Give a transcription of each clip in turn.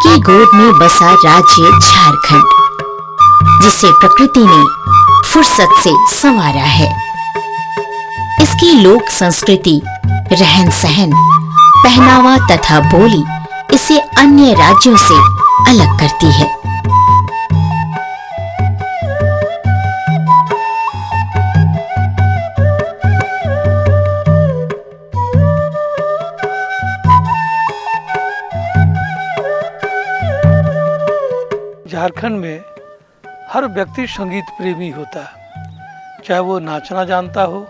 की गोद में बसा राज्य झारखंड, जिसे प्रकृति ने फुर्सत से संवारा है। इसकी लोक संस्कृति, रहन सहन, पहनावा तथा बोली इसे अन्य राज्यों से अलग करती है। झारखंड में हर व्यक्ति संगीत प्रेमी होता है, चाहे वो नाचना जानता हो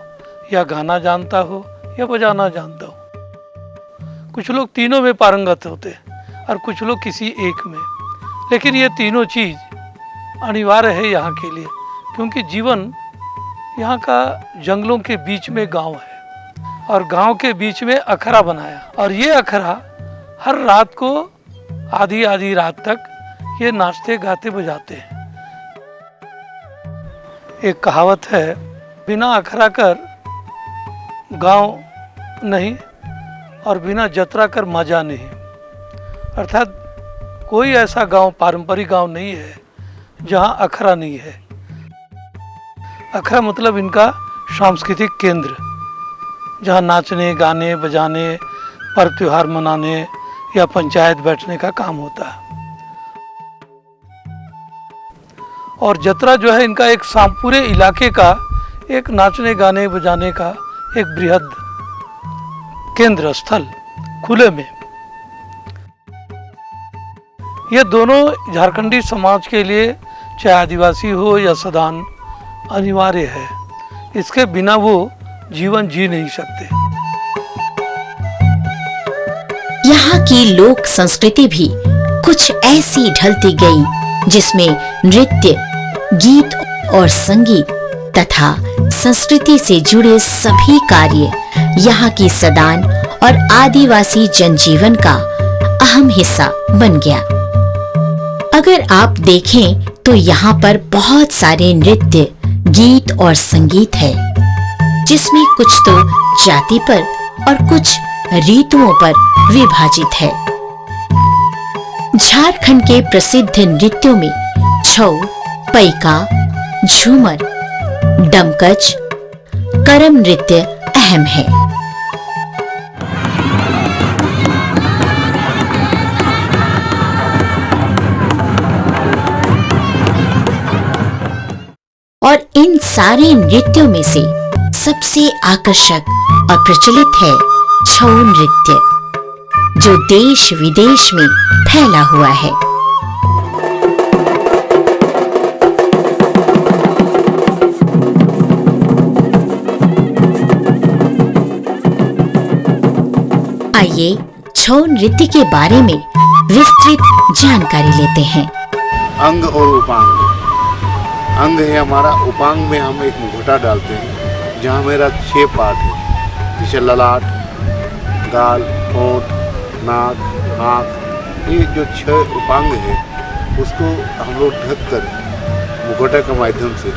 या गाना जानता हो या बजाना जानता हो। कुछ लोग तीनों में पारंगत होते हैं और कुछ लोग किसी एक में, लेकिन ये तीनों चीज़ अनिवार्य है यहाँ के लिए, क्योंकि जीवन यहाँ का जंगलों के बीच में गांव है और गांव के बीच में अखड़ा बनाया, और ये अखड़ा हर रात को आधी आधी रात तक ये नाचते गाते बजाते हैं। एक कहावत है, बिना अखड़ा कर गांव नहीं और बिना जतरा कर मजा नहीं। अर्थात कोई ऐसा गांव, पारंपरिक गांव नहीं है जहां अखड़ा नहीं है। अखड़ा मतलब इनका सांस्कृतिक केंद्र, जहां नाचने गाने बजाने, पर्व त्योहार मनाने या पंचायत बैठने का काम होता है। और जतरा जो है इनका एक पूरे इलाके का एक नाचने गाने बजाने का एक बृहद केंद्र स्थल, खुले में। ये दोनों झारखंडी समाज के लिए, चाहे आदिवासी हो या सदान, अनिवार्य है। इसके बिना वो जीवन जी नहीं सकते। यहाँ की लोक संस्कृति भी कुछ ऐसी ढलती गई जिसमें नृत्य, गीत और संगीत तथा संस्कृति से जुड़े सभी कार्य यहाँ की सदान और आदिवासी जनजीवन का अहम हिस्सा बन गया। अगर आप देखें तो यहाँ पर बहुत सारे नृत्य, गीत और संगीत है, जिसमें कुछ तो जाति पर और कुछ रीतुओं पर विभाजित है। झारखंड के प्रसिद्ध नृत्यों में छऊ, पैका, झूमर, डमकच, करम नृत्य अहम है। और इन सारे नृत्यों में से सबसे आकर्षक और प्रचलित है छऊ नृत्य, जो देश विदेश में फैला हुआ है। आइए छऊ नृत्य के बारे में विस्तृत जानकारी लेते हैं। अंग और उपांग। अंग है हमारा, उपांग में हम एक मुखौटा डालते हैं, जहाँ मेरा 6 पार्ट है, जैसे ललाट, गाल, होंठ, नाक, आँख। ये जो 6 उपांग है उसको हम लोग ढक कर मुखौटे के माध्यम से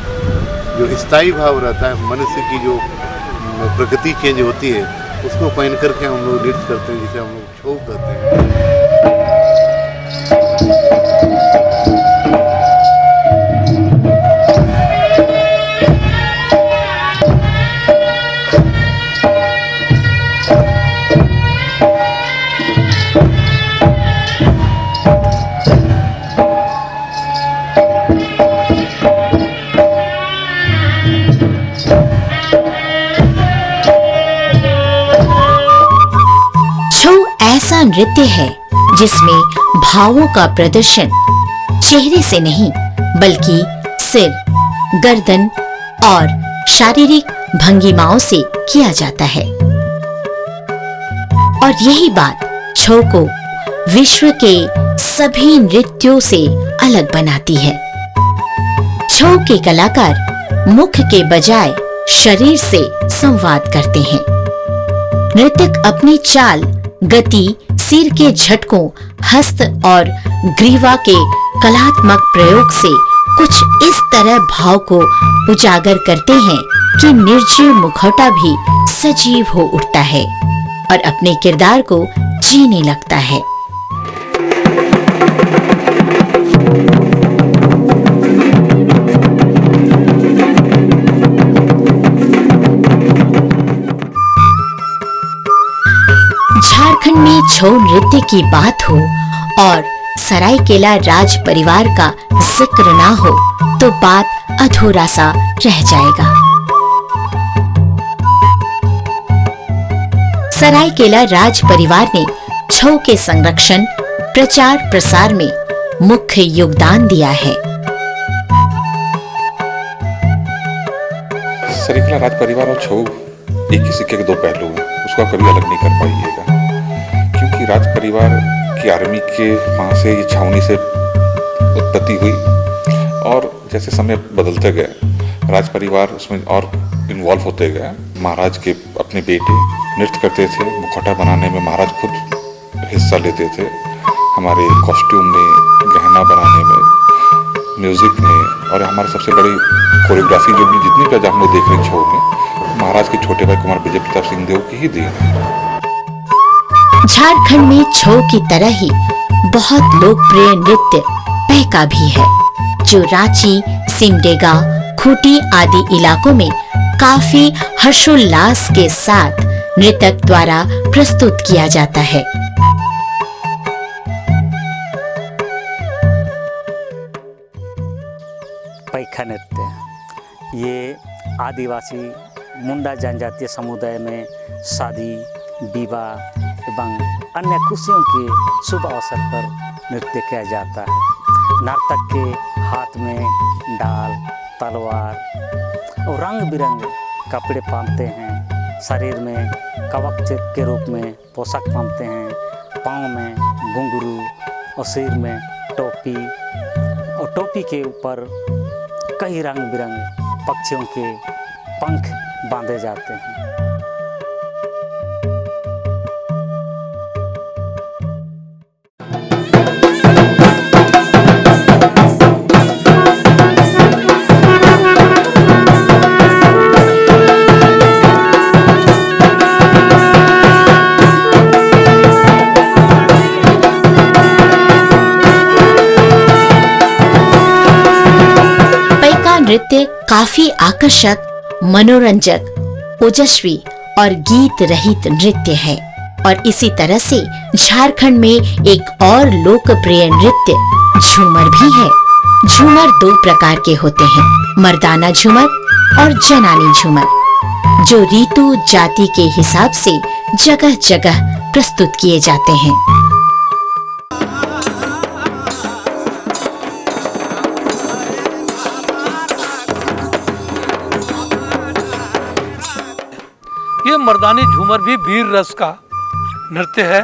जो स्थायी भाव रहता है, मनुष्य की जो प्रकृति चेंज होती है, उसको पहन करके हम लोग नृत्य करते हैं, जिसे हम लोग छऊ कहते हैं। ऐसा नृत्य है जिसमें भावों का प्रदर्शन चेहरे से नहीं बल्कि सिर, गर्दन और शारीरिक भंगिमाओं से किया जाता है। और यही बात छऊ को विश्व के सभी नृत्यों से अलग बनाती है। छऊ के कलाकार मुख के बजाय शरीर से संवाद करते हैं। नृत्यक अपनी चाल, गति, सिर के झटकों, हस्त और ग्रीवा के कलात्मक प्रयोग से कुछ इस तरह भाव को उजागर करते हैं कि निर्जीव मुखौटा भी सजीव हो उठता है और अपने किरदार को जीने लगता है। छऊ नृत्य की बात हो और सरायकेला राज परिवार का जिक्र ना हो तो बात अधूरा सा रह जाएगा। सरायकेला राज परिवार ने छऊ के संरक्षण, प्रचार प्रसार में मुख्य योगदान दिया है। सरायकेला राज परिवार और छऊ एक ही सिक्के के दो पहलू हैं, उसको आप कभी अलग नहीं कर पाइएगा। क्योंकि राज परिवार की आर्मी के वहाँ से ये छावनी से उत्पत्ति हुई और जैसे समय बदलते गए राज परिवार उसमें और इन्वॉल्व होते गए। महाराज के अपने बेटे नृत्य करते थे, मुखौटा बनाने में महाराज खुद हिस्सा लेते थे, हमारे कॉस्ट्यूम में, गहना बनाने में, म्यूजिक में, और हमारे सबसे बड़ी कोरियोग्राफी जो भी जितनी प्रजा हम लोग देख रहे हैं छऊ में, महाराज के छोटे भाई कुमार विजय प्रताप सिंह देव की ही देन है। झारखंड में छऊ की तरह ही बहुत लोकप्रिय नृत्य पैका भी है, जो रांची, सिमडेगा, खूंटी आदि इलाकों में काफी हर्षोल्लास के साथ नृतक द्वारा प्रस्तुत किया जाता है। पैका नृत्य ये आदिवासी मुंडा जनजातीय समुदाय में शादी, विवाह एवं अन्य खुशियों के शुभ अवसर पर नृत्य किया जाता है। नर्तक के हाथ में डाल, तलवार और रंग बिरंगे कपड़े पहनते हैं, शरीर में कवच के रूप में पोशाक पहनते हैं, पाँव में घुंघरू और सिर में टोपी, और टोपी के ऊपर कई रंग बिरंगे पक्षियों के पंख बांधे जाते हैं। पैका नृत्य काफी आकर्षक, मनोरंजक, ओजस्वी और गीत रहित नृत्य है और इसी तरह से झारखंड में एक और लोकप्रिय नृत्य झूमर भी है। झूमर दो प्रकार के होते हैं, मर्दाना झूमर और जनानी झूमर, जो रीतु जाति के हिसाब से जगह जगह प्रस्तुत किए जाते हैं। ये मर्दानी झूमर भी वीर रस का नृत्य है।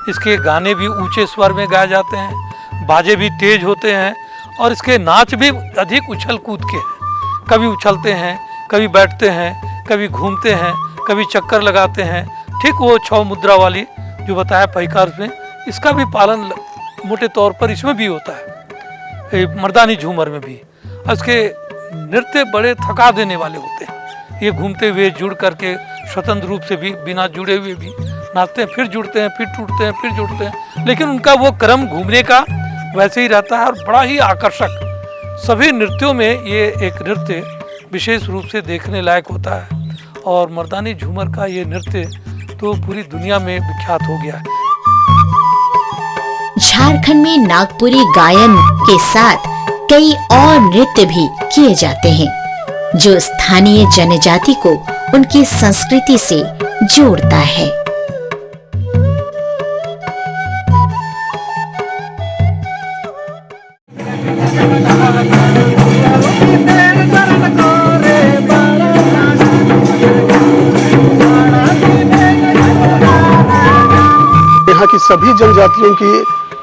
इसके गाने भी ऊंचे स्वर में गाए जाते हैं, बाजे भी तेज होते हैं और इसके नाच भी अधिक उछल कूद के हैं। कभी उछलते हैं, कभी बैठते हैं, कभी घूमते हैं, कभी चक्कर लगाते हैं। ठीक वो छऊ मुद्रा वाली जो बताया पैका में, इसका भी पालन मोटे तौर पर इसमें भी होता है, मर्दानी झूमर में भी। इसके नृत्य बड़े थका देने वाले होते हैं। ये घूमते हुए जुड़ करके स्वतंत्र रूप से भी, बिना जुड़े हुए भी नाचते हैं, फिर जुड़ते हैं, फिर टूटते हैं, फिर जुड़ते हैं, लेकिन उनका वो क्रम घूमने का वैसे ही रहता है और बड़ा ही आकर्षक। सभी नृत्यों में ये एक नृत्य विशेष रूप से देखने लायक होता है और मर्दानी झूमर का ये नृत्य तो पूरी दुनिया में विख्यात हो गया है। झारखंड में नागपुरी गायन के साथ कई और नृत्य भी किए जाते हैं, जो स्थानीय जनजाति को उनकी संस्कृति से जोड़ता है। यहाँ की सभी जनजातियों की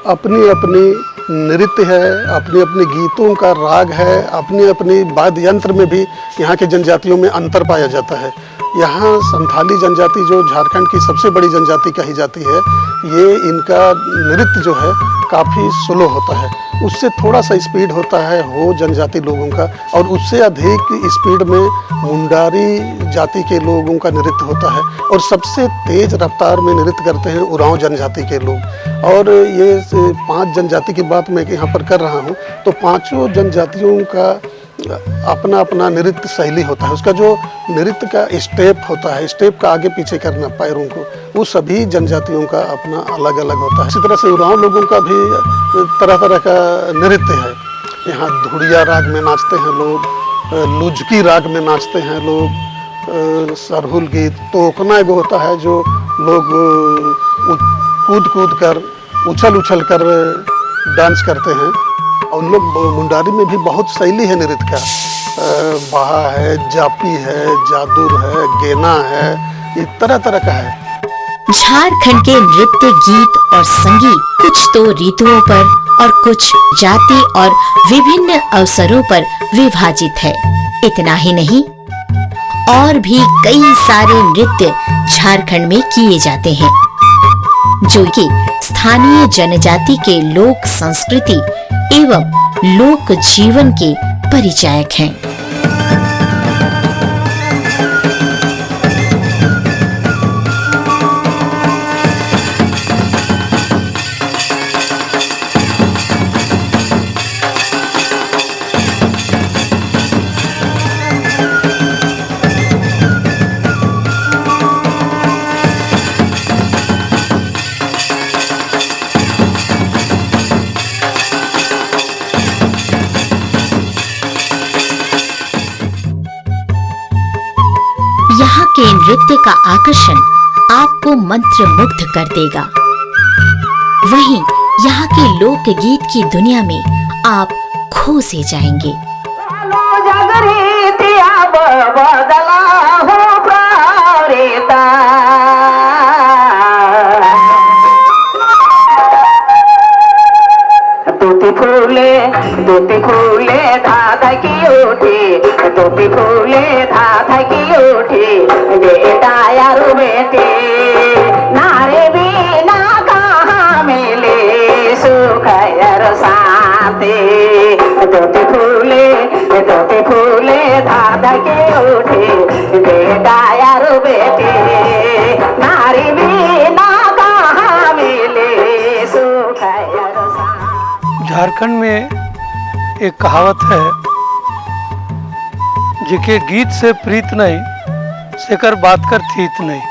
अपनी अपनी नृत्य है, अपनी अपनी गीतों का राग है, अपनी अपनी वाद्य यंत्र में भी यहाँ के जनजातियों में अंतर पाया जाता है। यहाँ संथाली जनजाति जो झारखंड की सबसे बड़ी जनजाति कही जाती है, ये इनका नृत्य जो है काफ़ी स्लो होता है, उससे थोड़ा सा स्पीड होता है हो जनजाति लोगों का, और उससे अधिक स्पीड में मुंडारी जाति के लोगों का नृत्य होता है, और सबसे तेज रफ्तार में नृत्य करते हैं उरांव जनजाति के लोग। और ये 5 जनजाति की बात मैं यहाँ पर कर रहा हूँ, तो पांचों जनजातियों का अपना अपना नृत्य शैली होता है। उसका जो नृत्य का स्टेप होता है, स्टेप का आगे पीछे करना पैरों को, वो सभी जनजातियों का अपना अलग अलग होता है। इसी तरह से उरांव लोगों का भी तरह तरह का नृत्य है। यहाँ धुड़िया राग में नाचते हैं लोग, लुझकी राग में नाचते हैं लोग, सरहुल गीत, तोकना एगो होता है जो लोग कूद कूद कर उछल उछल कर डांस करते हैं। और उन लोग मुंडारी में भी बहुत शैली है नृत्य का, बाहा है, जापी है, जादुर है, गेना है, ये तरह तरह का है। झारखंड के नृत्य, गीत और संगीत कुछ तो ऋतुओं पर और कुछ जाति और विभिन्न अवसरों पर विभाजित है। इतना ही नहीं, और भी कई सारे नृत्य झारखंड में किए जाते हैं जो कि स्थानीय जनजाति के लोक संस्कृति एवं लोक जीवन के परिचायक हैं। यहाँ के नृत्य का आकर्षण आपको मंत्रमुग्ध कर देगा। वहीं यहाँ के लोकगीत की दुनिया में आप खो से जाएंगे। तोती फूले धाधा की उठी, तोती फूले धाधा की उठी, बेटा यारू बेटे नारे बिना कहाँ मिले सुख यार शांति। तोती फूले धाधा की उठी, बेटा यारू बेटे नारे बिना कहाँ मिले सुख यार शांति। झारखंड में एक कहावत है, जिके गीत से प्रीत नहीं, सेकर बात कर थीत नहीं।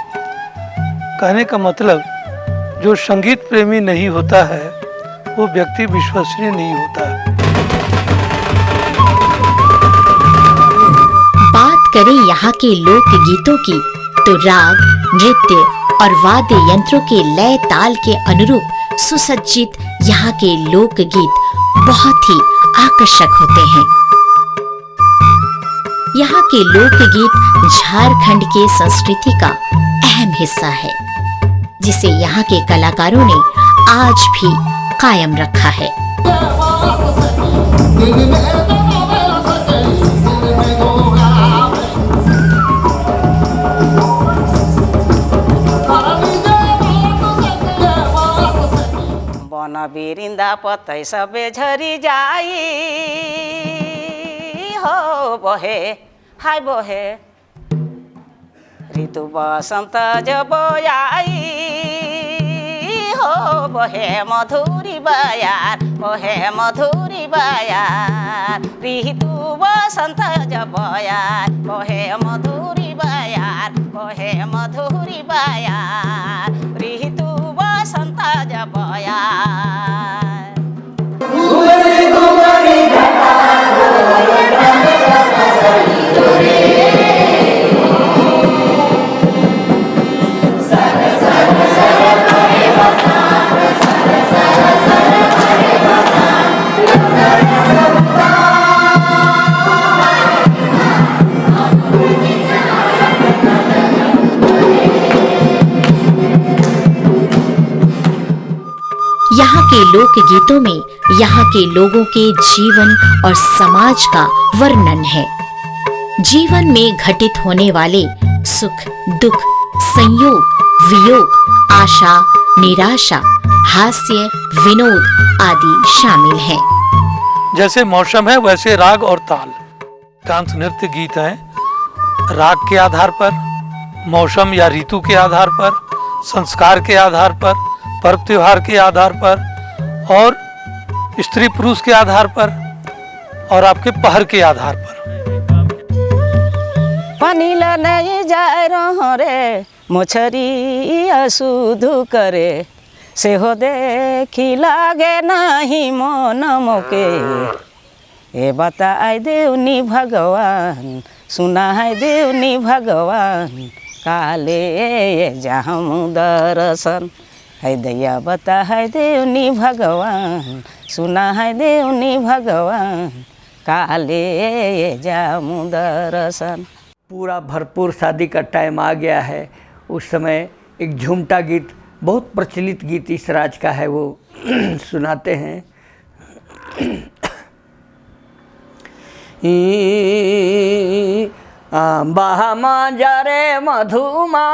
कहने का मतलब, जो संगीत प्रेमी नहीं होता है वो व्यक्ति विश्वसनीय नहीं होता है। बात करें यहाँ के लोकगीतों की तो राग, नृत्य और वाद्य यंत्रों के लय ताल के अनुरूप सुसज्जित यहाँ के लोकगीत बहुत ही आकर्षक होते हैं। यहाँ के लोकगीत झारखंड के संस्कृति का अहम हिस्सा है, जिसे यहाँ के कलाकारों ने आज भी कायम रखा है। बिरिंदा पतै सबे झरी जाई हो बहे हाय बहे ऋतु बसंत जब आई हो बहे मधुरी बयार, बहे मधुरी बयार। ऋतु बसंत जब आय बहे मधुरी बयार, बहे मधुरी बयार। ऋतु बसंत जब आय यहाँ के लोकगीतों में यहाँ के लोगों के जीवन और समाज का वर्णन है। जीवन में घटित होने वाले सुख, दुख, संयोग, वियोग, आशा, निराशा, हास्य, विनोद आदि शामिल हैं। जैसे मौसम है वैसे राग और ताल। कांस नृत्य गीत हैं, राग के आधार पर, मौसम या ऋतु के आधार पर, संस्कार के आधार पर, पर्व त्योहार के आधार पर और स्त्री पुरुष के आधार पर और आपके पहर के आधार पर। पानी ला नहीं जाए रहो रे मछरी असुधु करे से हो देखी लागे नहीं मन मोके ए बताए देवनी भगवान सुना है देवनी भगवान काले जाऊँ दर्शन है दैया बता है देवनी भगवान सुना है देवनी भगवान काले जाऊँ दर्शन। पूरा भरपूर शादी का टाइम आ गया है। उस समय एक झूमता गीत, बहुत प्रचलित गीत इस राज का है, वो सुनाते हैं। आंबा मांजा रे मधुमा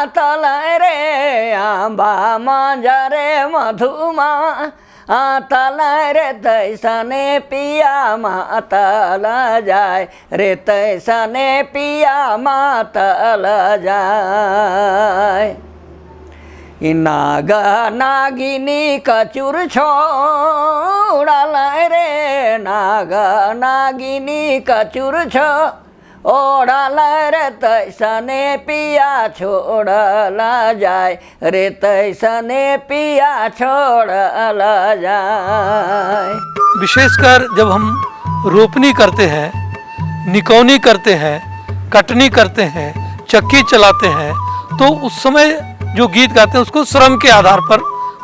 तलय रे आंबा मांजा रे मधुमा तलय रे तैसने पिया मातल जाए रे तैसने पिया मातल जाए। नाग नागिनी कचुर छोड़ल रे नाग नागिनी कचुर ओढ़ल रे तैसने पिया छोड़ल जाए रे तैसने पिया छोड़ल जाए। विशेषकर जब हम रोपनी करते हैं, निकौनी करते हैं, कटनी करते हैं, चक्की चलाते हैं, तो उस समय जो गीत गाते हैं उसको श्रम के आधार पर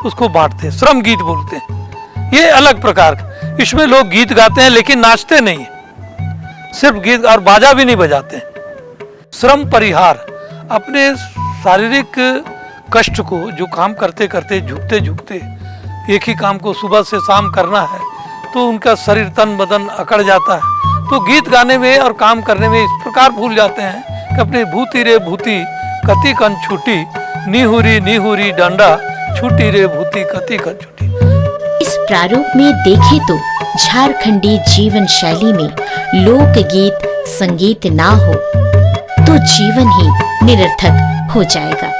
उसको बांटते हैं, श्रम गीत बोलते हैं। ये अलग प्रकार का, इसमें लोग गीत गाते हैं लेकिन नाचते नहीं, सिर्फ गीत और बाजा भी नहीं बजाते। श्रम परिहार, अपने शारीरिक कष्ट को, जो काम करते करते झुकते झुकते एक ही काम को सुबह से शाम करना है, तो उनका शरीर तन बदन अकड़ जाता है। तो गीत गाने में और काम करने में इस प्रकार भूल जाते हैं कि अपने भूति रे भूति कति कन छूटी निहुरी निहुरी डंडा छूटी रे भूति कति कन छूटी। इस प्रारूप में देखें तो झारखंडी जीवन शैली में लोकगीत संगीत ना हो तो जीवन ही निरर्थक हो जाएगा।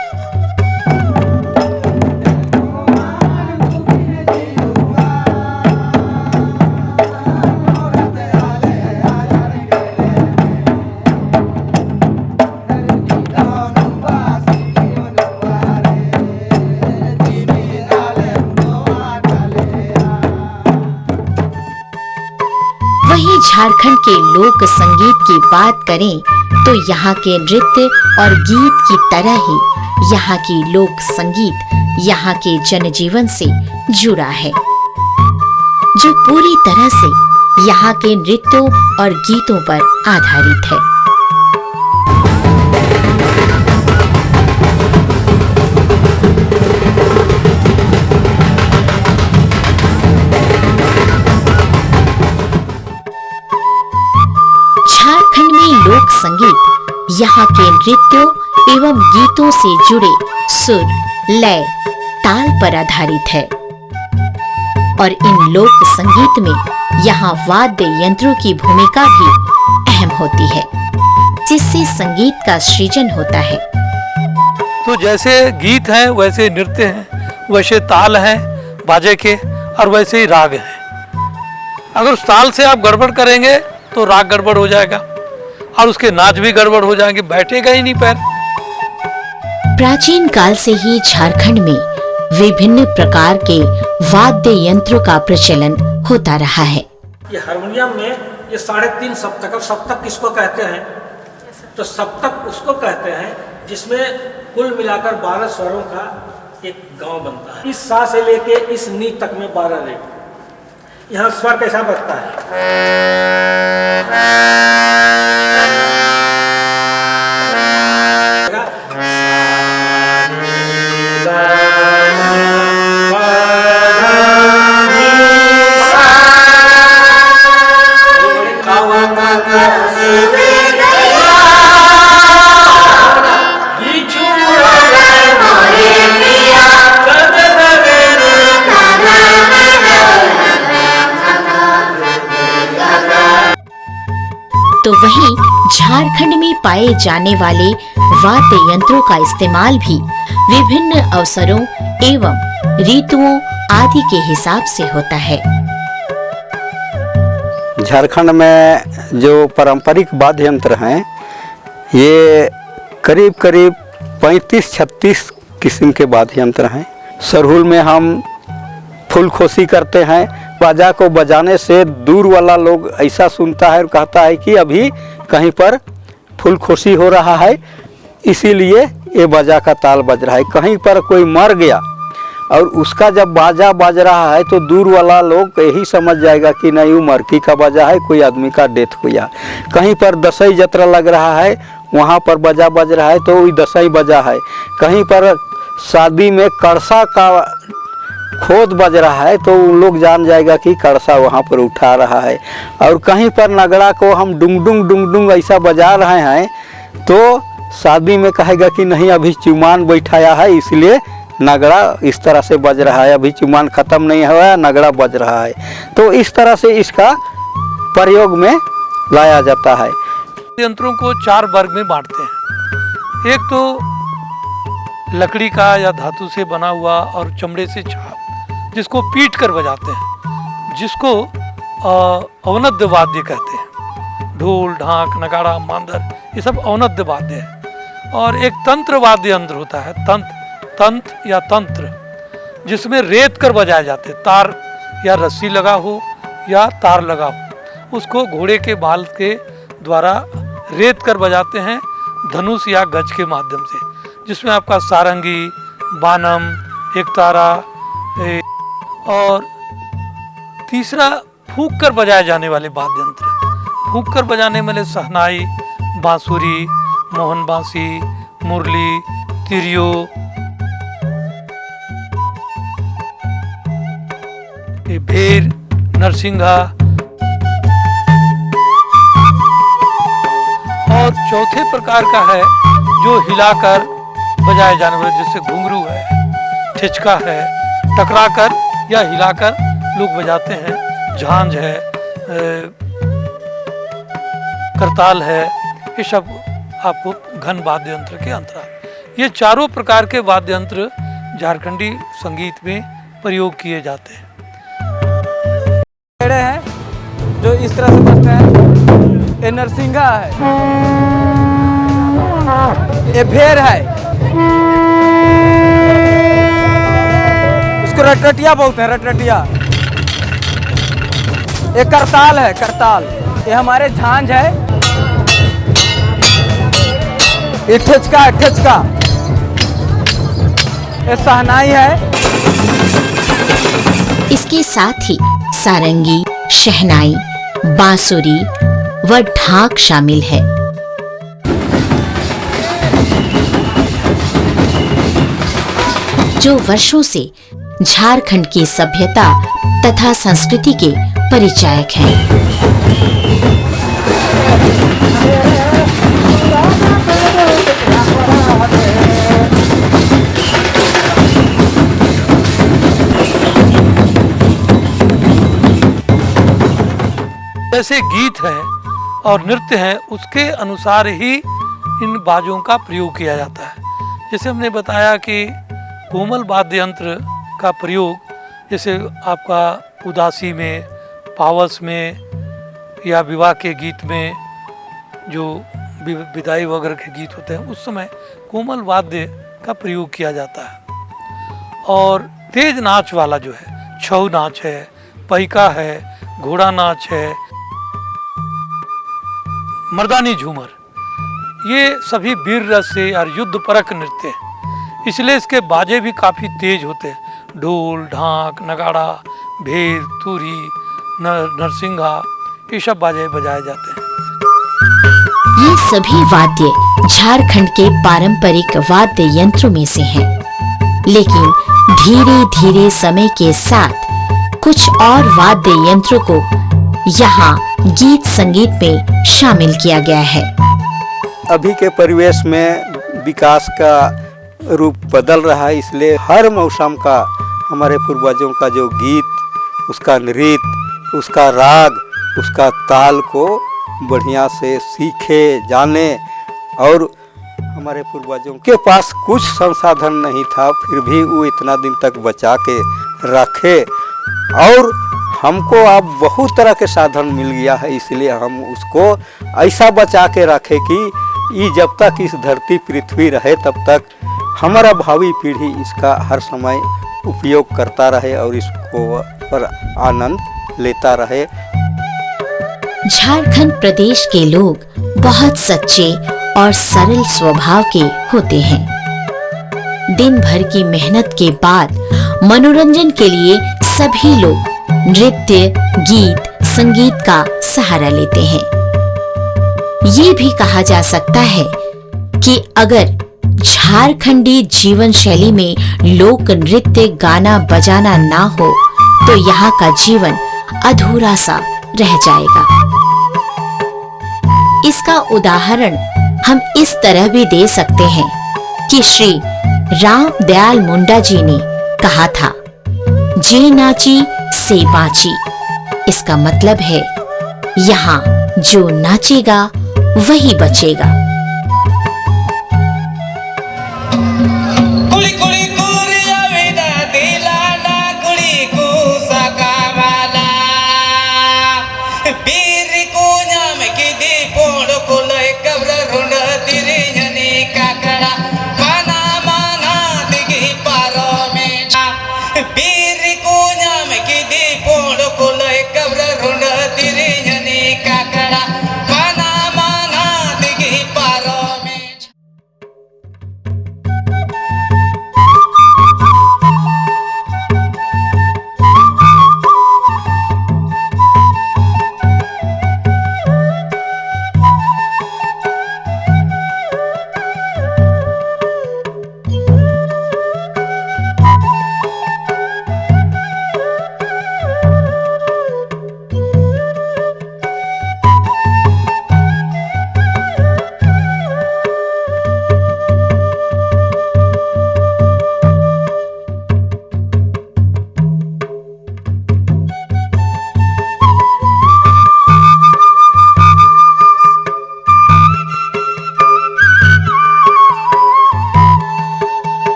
वहीं झारखंड के लोक संगीत की बात करें तो यहाँ के नृत्य और गीत की तरह ही यहाँ की लोक संगीत यहाँ के जनजीवन से जुड़ा है, जो पूरी तरह से यहाँ के नृत्यों और गीतों पर आधारित है। झारखंड में लोक संगीत यहाँ के नृत्यों एवं गीतों से जुड़े सुर, लय, ताल पर आधारित है और इन लोक संगीत में यहाँ वाद्य यंत्रों की भूमिका भी अहम होती है, जिससे संगीत का सृजन होता है। तो जैसे गीत हैं वैसे नृत्य हैं, वैसे ताल हैं बाजे के और वैसे ही राग हैं। अगर उस ताल से आप गड़बड़ करेंगे तो राग गड़बड़ हो जाएगा और उसके नाच भी गड़बड़ हो जाएंगे, बैठेगा ही नहीं पैर। प्राचीन काल से ही झारखंड में विभिन्न प्रकार के वाद्य यंत्रों का प्रचलन होता रहा है। ये हारमोनियम में ये 3.5 सप्तक, अब सप्तक किसको कहते हैं? तो सप्तक उसको कहते हैं जिसमें कुल मिलाकर 12 स्वरों का एक गांव बनता है। इस सा से लेके इस नी तक में 12 रेट। यहाँ स्वर कैसा बजता है? तो वहीं झारखंड में पाए जाने वाले वाद्य यंत्रों का इस्तेमाल भी विभिन्न अवसरों एवं ऋतुओं आदि के हिसाब से होता है। झारखंड में जो पारंपरिक वाद्य यंत्र हैं ये करीब करीब 35-36 किस्म के वाद्य यंत्र हैं। सरहुल में हम फुलखोसी करते हैं। बाजा को बजाने से दूर वाला लोग ऐसा सुनता है और कहता है कि अभी कहीं पर फुलखोसी हो रहा है, इसीलिए ये बाजा का ताल बज रहा है। कहीं पर कोई मर गया और उसका जब बाजा बज रहा है तो दूर वाला लोग यही समझ जाएगा कि नहीं वो मरकी का बाजा है, कोई आदमी का डेथ हुआ। कहीं पर दसई जत्रा लग रहा है, वहाँ पर बाजा बज रहा है तो वही दसई बजा है। कहीं पर शादी में कड़सा का खोद बज रहा है तो उन लोग जान जाएगा कि कड़सा वहाँ पर उठा रहा है। और कहीं पर नगड़ा को हम डुंग डुंग ऐसा बजा रहे हैं तो शादी में कहेगा कि नहीं अभी चुमान बैठाया है, इसलिए नगड़ा इस तरह से बज रहा है, अभी चुमान ख़त्म नहीं हुआ, नगड़ा बज रहा है। तो इस तरह से इसका प्रयोग में लाया जाता है। यंत्रों को 4 वर्ग में बांटते हैं। एक तो लकड़ी का या धातु से बना हुआ और चमड़े से छाप, जिसको पीट कर बजाते हैं, जिसको अवनद्य वाद्य कहते हैं। ढोल, ढाक, नगाड़ा, मांदर, ये सब अवनद्य वाद्य है। और एक तंत्र वाद्य यंत्र होता है, तंत्र या तंत्र, जिसमें रेत कर बजाए जाते हैं। तार या रस्सी लगा हो या तार लगा हो, उसको घोड़े के बाल के द्वारा रेत कर बजाते हैं धनुष या गज के माध्यम से, जिसमें आपका सारंगी, बानम, एकतारा और तीसरा फूंक कर बजाए जाने वाले वाद्य यंत्र। फूंक कर बजाने वाले सहनाई, बांसुरी, मोहन बांसी, मुरली, तिरियो, भेर, नरसिंघा। और चौथे प्रकार का है जो हिलाकर बजाए जाने वाले, जैसे घुंघरू है, ठिचका है, टकराकर या हिलाकर लोग बजाते हैं। झांझ है, करताल है, ये सब आपको घन वाद्य यंत्र के अंतर्गत। ये चारों प्रकार के वाद्य यंत्र झारखंडी संगीत में प्रयोग किए जाते हैं। हैं जो इस तरह से बजते हैं। ये नरसिंघा है, ये भेर है, इसको रटरटिया बोलते हैं, रटरटिया। ये करताल है, करताल। ये हमारे झांझ है। ये ठिचका है, ठिचका। ये सहनाई है। इसके साथ ही सारंगी, शहनाई, बांसुरी व ढाक शामिल है। जो वर्षों से झारखंड की सभ्यता तथा संस्कृति के परिचायक हैं। जैसे गीत है और नृत्य है, उसके अनुसार ही इन बाजों का प्रयोग किया जाता है। जैसे हमने बताया कि कोमल वाद्य यंत्र का प्रयोग जैसे आपका उदासी में, पावस में या विवाह के गीत में, जो विदाई वगैरह के गीत होते हैं, उस समय कोमल वाद्य का प्रयोग किया जाता है। और तेज नाच वाला जो है, छऊ नाच है, पहिका है, घोड़ा नाच है, मर्दानी झूमर, ये सभी वीर रस से और युद्ध परक नृत्य हैं। इसलिए इसके बाजे भी काफ़ी तेज होते हैं। ढोल, ढाक, नगाड़ा, भेर, तुरी, नरसिंघा, ये सब बाजे बजाए जाते हैं। ये सभी वाद्य झारखंड के पारंपरिक वाद्य यंत्रों में से हैं, लेकिन धीरे धीरे समय के साथ कुछ और वाद्य यंत्रों को यहाँ गीत संगीत में शामिल किया गया है। अभी के परिवेश में विकास का रूप बदल रहा है, इसलिए हर मौसम का हमारे पूर्वजों का जो गीत, उसका नृत्य, उसका राग, उसका ताल को बढ़िया से सीखे जाने। और हमारे पूर्वजों के पास कुछ संसाधन नहीं था, फिर भी वो इतना दिन तक बचा के रखे। और हमको अब बहुत तरह के साधन मिल गया है, इसलिए हम उसको ऐसा बचा के रखें कि ये जब तक इस धरती पृथ्वी रहे तब तक हमारा भावी पीढ़ी इसका हर समय उपयोग करता रहे और इसको पर आनंद लेता रहे। झारखंड प्रदेश के लोग बहुत सच्चे और सरल स्वभाव के होते हैं। दिन भर की मेहनत के बाद मनोरंजन के लिए सभी लोग नृत्य, गीत, संगीत का सहारा लेते हैं। ये भी कहा जा सकता है कि अगर झारखंडी जीवन शैली में लोक नृत्य, गाना बजाना ना हो तो यहाँ का जीवन अधूरा सा रह जाएगा। इसका उदाहरण हम इस तरह भी दे सकते हैं कि श्री राम दयाल मुंडा जी ने कहा था, जे नाची से बाची। इसका मतलब है यहाँ जो नाचेगा वही बचेगा।